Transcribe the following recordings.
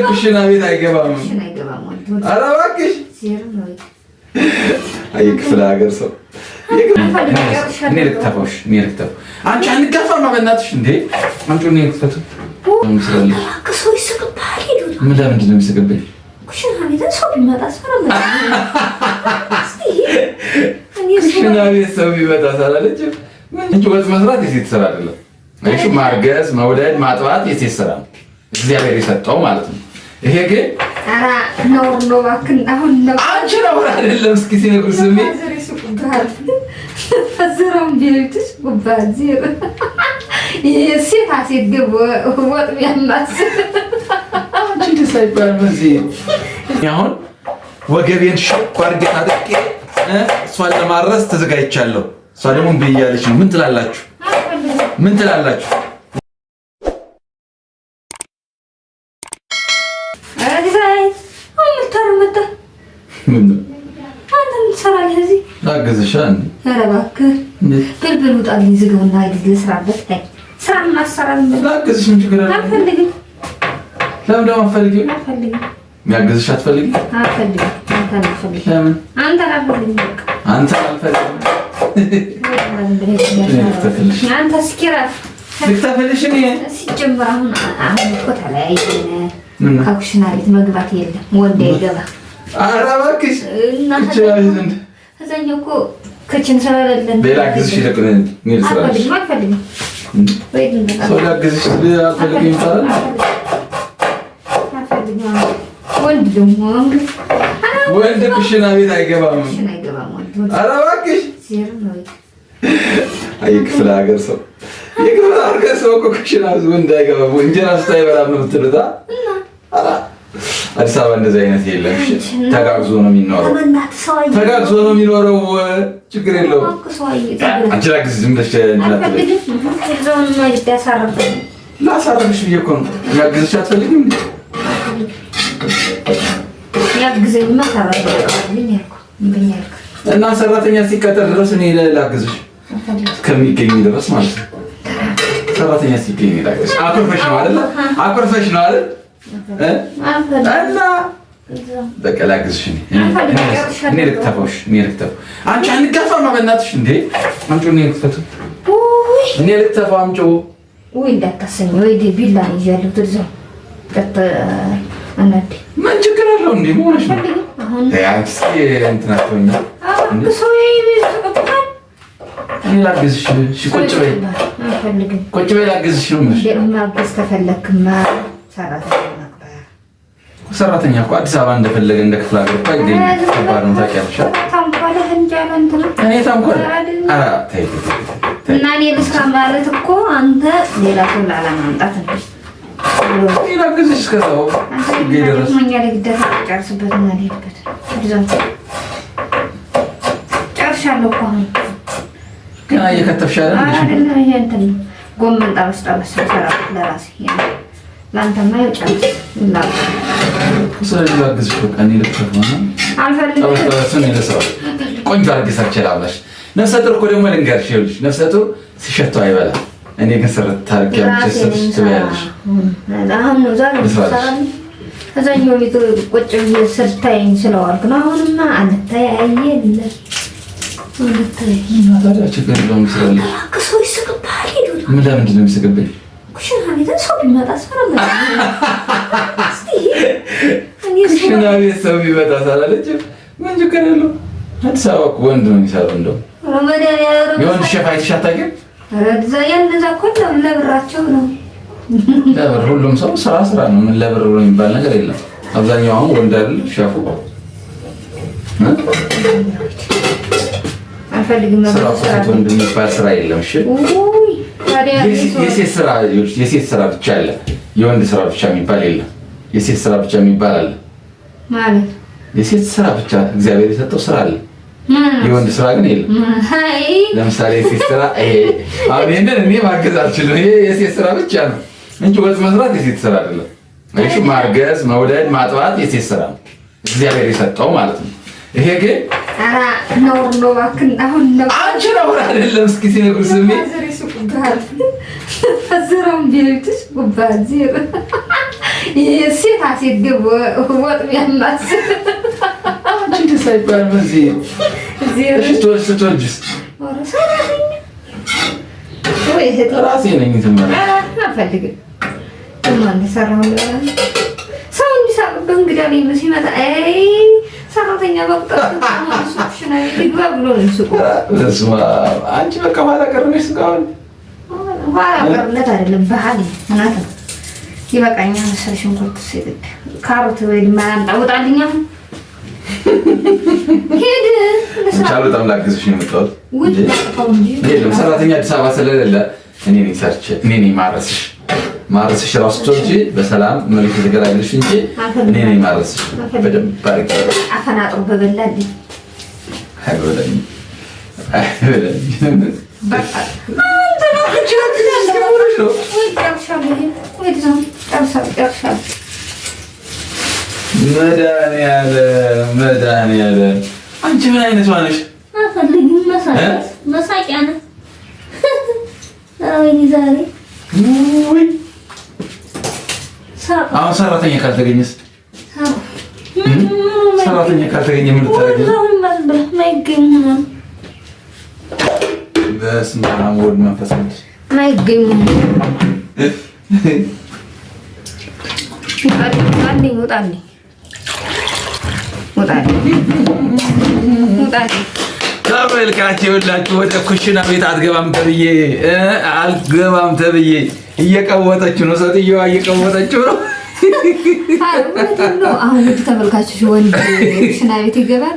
ኩሽና ቤት አይገባም። ኧረ እባክሽ አይ ክፍለ ሀገር ሰው እኔ ልክተፈውሽ አንቺ አንጋፋማ በእናትሽ እንዴ አንቺ እኔ ልክተቱ ምን ለምንድን ነው የሚስቅብኝ? ኩሽና ቤት ሰው ቢመጣ ሳላለችም እንጂ ወጥ መስራት የሴት ስራ አይደለም። እሺ ማርገዝ፣ መውለድ፣ ማጥባት የሴት ስራ ነው እግዚአብሔር የሰጠው ማለት ነው። ይሄ ግን ነው እባክህ አሁን ነው አንቺ ነው አይደለም። እስኪ ሲነግሩ ስሜ ፈዘራውን ቢልትሽ ጉባዚ የሴት አሴት ገብ ወጥ ያማስ አንቺ ተሳይባል በዚህ አሁን ወገቤን ሸቅ አድርጌ ታጥቄ እሷን ለማረስ ተዘጋጅቻለሁ። እሷ ደግሞ እምቢ እያለች ነው። ምን ትላላችሁ? ላግዝሽ አንዴ። ኧረ እባክህ ብልብል ውጣልኝ። ዝገውና አይደል ልስራበት። አይ ስራ ማሰራን ላግዝሽ። ምን ችግር አለ? አልፈልግም። ለምን ደግሞ አትፈልጊም? አልፈልግም። የሚያግዝሽ አትፈልጊም? አልፈልግም። አንተ አልፈልግም። ለምን? አንተ አልፈልግም። አንተ አልፈልግም። አንተ እስኪረፍ ልክተፍልሽ እኔ ሲጀምር አሁን እኮ ተለያየን። ከኩሽና ቤት መግባት የለም ወንድ አይገባ። ኧረ እባክሽ እዛኛው እኮ ክችን ስለሌለን ሌላ አግዝሽ ይልቁን ምን ስራሽ? አልፈልግም። ሰው ላግዝሽ አልፈልግም ይባላል። ወንድ ደግሞ ወንድ ኩሽና ቤት አይገባም። ኧረ እባክሽ አይ ክፍለ ሀገር ሰው እኮ ኩሽና ወንድ አይገባም። እንጀራ ስታይበላ ነው የምትሉት። ኧረ አዲስ አበባ እንደዚህ አይነት የለም። ተጋግዞ ነው የሚኖረው። ችግር የለውም። አንቺ ላግዝሽ ዝም ብለሽ ላሳረፍሽ ብዬሽ እኮ ነው። የሚያግዝሽ አትፈልጊም? እና ሰራተኛ ሲቀጠር ድረስ እኔ ላግዝሽ እስከሚገኝ ድረስ ማለት ነው። ሰራተኛ ሲገኝ ላግዝሽ። አኩርፈሽ ነው አይደል? እና በቃ ላግዝሽ። እኔ ልክተፈውሽ አንቺ አንጋፋማ በእናትሽ እንዴ አንቺ እኔ ልክተፈው አምጪው ወይ እንዳታሰኝ ወይ ቢላ ይያለው ትርዛው አንዴ ምን ችግር አለው እንዴ? ሆነሽ ነው አንቺ እንትና ተወኛ ሰው ይይዝቀጣል። እኔ ላግዝሽ። እሺ ቁጭ በይ ላግዝሽ ነው ማለት ነው። ማግዝ ከፈለክማ ሰራተኛ እኮ አዲስ አበባ እንደፈለገ እንደ ክፍለ ሀገር እኮ አይገኝም። ከባድ ነው ታውቂያለሽ። እኔ ታንኮል ተይ እና እኔ ልስራ ማለት እኮ አንተ ሌላ ሰው ላለማምጣት ነው። ሌላ ጊዜ እስከዛው ይገደረስ ማኛ ለግዴታ ጨርስበት እና ልሄድበት ጨርሻለሁ እኮ አሁን ገና እየከተፍሽ አይደል? ይሄ እንትን ጎመን ጠበስ ሰራ ለራሴ ላንተማ ይጨርስ እና ስለዚህ ላግዝሽ በቃ እኔ ልክተፍ ነው አልፈልግም። ጠበስን ይለሰው ቆንጆ አድርገሽ ሰርችላላሽ። ነፍሰ ጡር እኮ ደግሞ ልንገርሽ ይኸውልሽ ነፍሰ ጡር ሲሸተው አይበላም። እኔ ግን ሰረት ታርቅ ያምጥስ ትበያለሽ። አሁን ነው ዛሬ እዛኛው ቤት ቁጭ ብዬ ሰርታይኝ ስለዋልኩ ነው። አሁንማ አንተያየን ታዲያ ችግር የለውም። ስላለሽ ከሰው ይስቅብሃል። ምን ለምንድን ነው የሚስቅብኝ? ኩሽና ቤት ሰው ቢመጣ ኩሽና ቤት ሰው ቢመጣ ሳላለችም ምን ችግር የለውም። አዲስ አበባ እኮ ወንድ ነው የሚሰራው። እንደው የወንድ ሼፍ አይተሽ አታውቂም? ለብራቸው ነው። ለብር ሁሉም ሰው ስራ ነው። ምን ለብር ብሎ የሚባል ነገር የለም። አብዛኛው አሁን ወንድ አይደል ሼፉ ወንድ የሚባል ስራ የለም። እሺ የሴት ስራ ብቻ አለ። የወንድ ስራ ብቻ የሚባል የለም። የሴት ስራ ብቻ የሚባል አለ ማለት የሴት ስራ ብቻ እግዚአብሔር የሰጠው ስራ አለ። የወንድ ስራ ግን የለም። ለምሳሌ የሴት ስራ አሁን እኔ ማገዝ አልችልም። ይሄ የሴት ስራ ብቻ ነው እንጂ ወጥ መስራት የሴት ስራ አይደለም። እሺ ማርገዝ፣ መውለድ፣ ማጥባት የሴት ስራ ነው እግዚአብሔር የሰጠው ማለት ነው። ይሄ ግን ነው እባክህ አሁን ነው አንቺ ነው አይደለም። እስኪ ሲነግሩ ስሜ ፈዘራውን ቢልትሽ ጉባዚ ሴት አስገብ ወጥ ቢያማስ አንቺ ደስ አይባልም። እዚህ ስትወልጂስ ራሴ ነኝ ትመራ አልፈልግም። ማን ሰራው ሰው እንዲሳቅብህ እንግዳ ላይ ሲመጣ ሰራተኛ በቁጣት ሱክሽና ይግባ ብሎ ነው ሱቁ። አንቺ በቃ ኋላ ቀር ነሽ። እስካሁን ኋላ ቀርነት አይደለም ባህል እናት ይበቃኛል። መሰል ሽንኩርት ሲጥድ ካሮት ወይ ማንጣ ወጣልኛ ሄድ ቻሉ ተምላክስሽ ነው የምትወጥ እንጂ ሰራተኛ አዲስ አበባ ስለሌለ እኔ ነኝ ሰርቼ እኔ ነኝ ማረስሽ ራሱ ትወጪ በሰላም መልክ ተገላግልሽ እንጂ እኔ ነኝ ማረስሽ። በደንብ ባርክ አፈናጥሩ በበላልኝ አይበለኝ በቃ መድኃኒዓለም አንቺ ምን አይነት ነሽ? መሳቂያ ነው። ወይኔ ዛሬ አሁን ሰራተኛ ካልተገኘስ? ሰራተኛ ካልተገኘ ምን ልታደርጊ? በስመ አብ ወወልድ ወመንፈስ ቅዱስ አይገኝም። ውጣልኝ ተመልካች ይኸውላችሁ ወደ ኩሽና ቤት አልገባም ተብዬ እየቀወጠች ነው። ሴትዮዋ እየቀወጠች ነው። አሁን ውድ ተመልካቾች ወንድ ኩሽና ቤት ይገባል?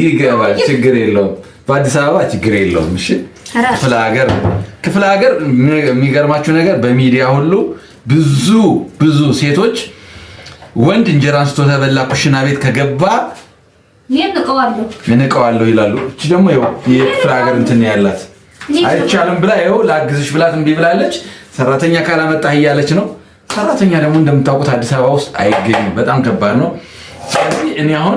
ይገባል። ችግር የለውም። በአዲስ አበባ ችግር የለውም። እሺ ክፍለ ሀገር የሚገርማችሁ ነገር በሚዲያ ሁሉ ብዙ ሴቶች ወንድ እንጀራ አንስቶ ተበላ ኩሽና ቤት ከገባ እንቀዋለሁ ይላሉ። እቺ ደግሞ የክፍለ ሀገር እንትን ያላት አይቻልም ብላ ላግዝሽ ብላት እምቢ ብላለች። ሰራተኛ ካላመጣህ እያለች ነው። ሰራተኛ ደግሞ እንደምታውቁት አዲስ አበባ ውስጥ አይገኝም። በጣም ከባድ ነው። ስለዚህ እኔ አሁን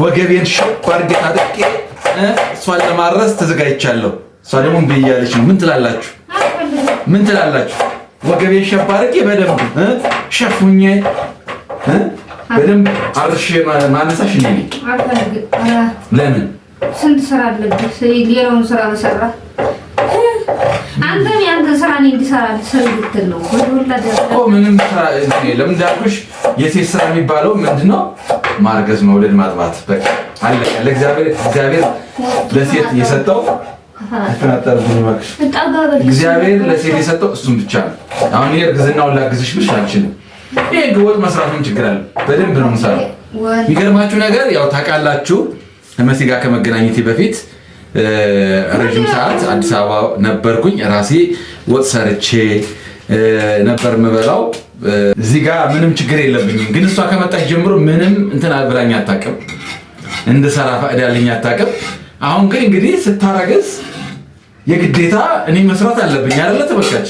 ወገቤን ሸብ አድርጌ ታጥቄ እሷን ለማድረስ ተዘጋጅቻለሁ። እሷ ደግሞ እምቢ እያለች ነው። ምን ትላላችሁ? ወገቤን ሸብ አድርጌ በደንብ ሸፉኜ በደንብ አርሼ ማነሳሽ እኔ ነኝ። ለምን ስንት ስራ አለብህ? ሌላውን ስራ በሰራ አንተም ያንተን ስራ እኔ እንድሰራልህ ሰው ልትል ነው እኮ። ምንም ስራ ለምን እንዳልኩሽ የሴት ስራ የሚባለው ምንድነው? ማርገዝ፣ መውለድ፣ ማጥባት በቃ አለቀ። ለእግዚአብሔር ለሴት የሰጠው እግዚአብሔር ለሴት የሰጠው እሱን ብቻ ነው። አሁን እርግዝናውን ላግዝሽ ብሽ አልችልም። ይሄ ወጥ መስራት ምን ችግር አለ? በደንብ ነው የምሰራው። የሚገርማችሁ ነገር ያው ታውቃላችሁ ከመሲ ጋር ከመገናኘቴ በፊት ረጅም ሰዓት አዲስ አበባ ነበርኩኝ። ራሴ ወጥ ሰርቼ ነበር የምበላው። እዚህ ጋር ምንም ችግር የለብኝም። ግን እሷ ከመጣች ጀምሮ ምንም እንትን አልብላኝ አታውቅም፣ እንድሰራ ፈቅዳልኝ አታውቅም። አሁን ግን እንግዲህ ስታረገዝ የግዴታ እኔ መስራት አለብኝ አይደለ ተመልካች?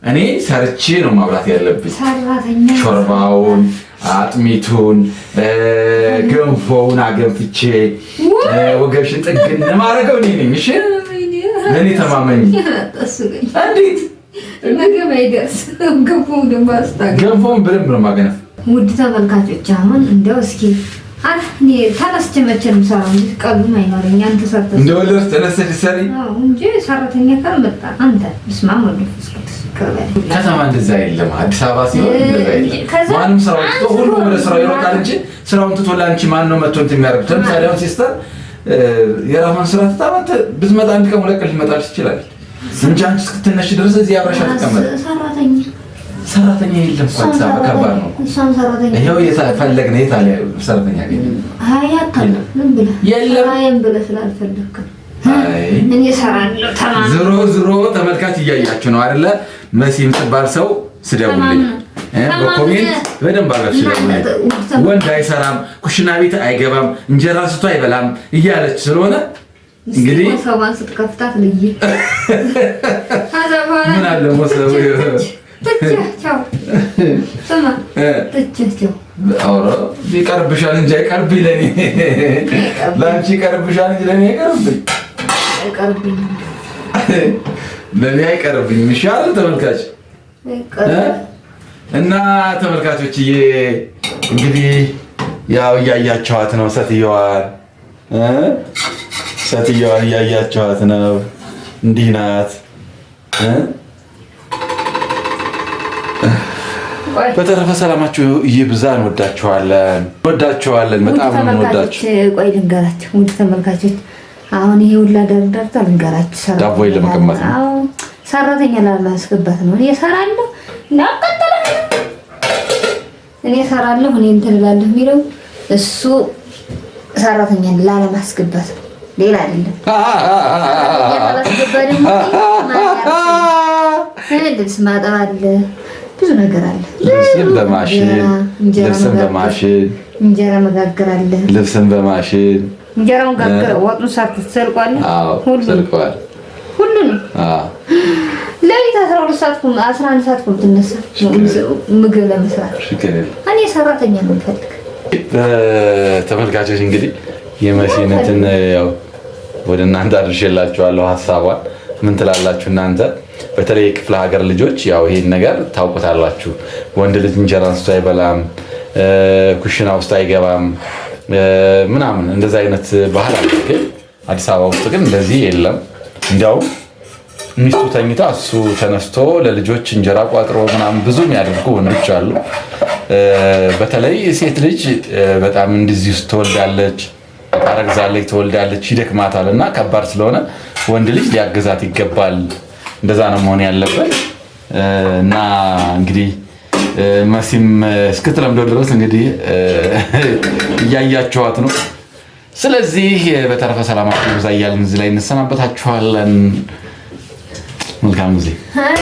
እኔ ሰርቼ ነው ማብላት ያለብኝ። ሾርባውን፣ አጥሚቱን፣ ገንፎውን አገንፍቼ ወገብሽን ጥግን ማረገው እኔ ነኝ። እሺ ለኔ ተማመኝ። እንዴት ነገ ባይደርስ ገንፎውን በደንብ ነው ማገነፍ። ውድ ተመልካቾች አሁን እንደው እስኪ ተነስቼ መቼ ነው የምሰራው እንጂ ቀልብም አይኖረኝ። አንተ ሰርተህ እንደወለድሽ ተነስተሽ ሰሪ እንጂ ሰራተኛ ካልመጣ አንተ ብስማም ወደ ከተማ እንደዛ የለም። አዲስ አበባ ሲሆን እንደዛ የለም። ማንም ስራው ትቶ ሁሉም ወደ ስራው ይሮጣል እንጂ ስራውን ትቶ ለአንቺ ማን ነው መጥቶ እንትን የሚያደርግ? ለምሳሌ አሁን ሲስተር የራሷን ስራ ትታመት ብትመጣ አንድ ቀን ሁለት ቀን ልትመጣልሽ ትችላለች እንጂ አንቺ እስክትነሽ ድረስ እዚህ አብረሻ ትቀመጥ። ሰራተኛ የለም። አዲስ አበባ ከባድ ነው። ይኸው የፈለግን የታለ ሰራተኛ ያገኘ የለም ብለህ ስላልፈለግክ እኔ እሰራለሁ። ዞሮ ተመልካች እያያችሁ ነው አይደለ? መሲ የምትባል ሰው ስደውልኝ በኮሜንት በደንብ አድርጋችሁ ስደውልኝ። ወንድ አይሰራም፣ ኩሽና ቤት አይገባም፣ እንጀራ ስቶ አይበላም እያለች ስለሆነ እንግዲህ ሰዋን ስትከፍታት ልይ ምን አለ ሞሰው ይቀርብሻል እንጂ አይቀርብኝ። ለአንቺ ይቀርብሻል እንጂ ለእኔ አይቀርብኝ። ለእኔ አይቀርብኝ። ይሻላል ተመልካች እና ተመልካቾችዬ እንግዲህ ያው እያያችኋት ነው ሴትዮዋን እያያችኋት ነው። እንዲህ ናት። በተረፈ ሰላማችሁ ይብዛ። እንወዳችኋለን በጣም እንወዳችሁ። ቆይ ልንገራችሁ ውድ ተመልካቾች፣ አሁን ይሄ ሁላ ደርዳርታ ልንገራችሁ። ዳቦ ለመቀመጥ ነው። አዎ ሰራተኛ ላለማስገባት ነው። እኔ እሰራለሁ እኔ እንትን እላለሁ የሚለው እሱ ሰራተኛ ላለማስገባት ነው፣ ሌላ አይደለም። ልብስ ማጠብ አለ፣ ብዙ ነገር አለ። ልብስን በማሽን እንጀራ መጋገር አለ። ልብስን በማሽን እንጀራውን ጋግረው ወጡን ሰርተህ ትሰልቋለህ። ሁሉንም ለሊት 11 ሰዓት ትነሳ ምግብ ለመስራት። እኔ ሰራተኛ ነው የምፈልግ። ተመልካቾች እንግዲህ የመሲነትን ያው ወደ እናንተ አድርሼላችኋለሁ ሀሳቧን። ምን ትላላችሁ እናንተ? በተለይ የክፍለ ሀገር ልጆች ያው ይሄን ነገር ታውቁታላችሁ። ወንድ ልጅ እንጀራ አንስቶ አይበላም፣ ኩሽና ውስጥ አይገባም ምናምን እንደዛ አይነት ባህል አለ። ግን አዲስ አበባ ውስጥ ግን እንደዚህ የለም። እንዲያውም ሚስቱ ተኝታ እሱ ተነስቶ ለልጆች እንጀራ ቋጥሮ ምናምን ብዙ የሚያደርጉ ወንዶች አሉ። በተለይ ሴት ልጅ በጣም እንደዚህ ውስጥ ትወልዳለች፣ ታረግዛለች፣ ትወልዳለች፣ ይደክማታል እና ከባድ ስለሆነ ወንድ ልጅ ሊያገዛት ይገባል። እንደዛ ነው መሆን ያለበት እና እንግዲህ መሲም እስክትለምደው ድረስ እንግዲህ እያያችኋት ነው። ስለዚህ በተረፈ ሰላማችሁ ይብዛ እያልን እዚህ ላይ እንሰናበታችኋለን። መልካም ጊዜ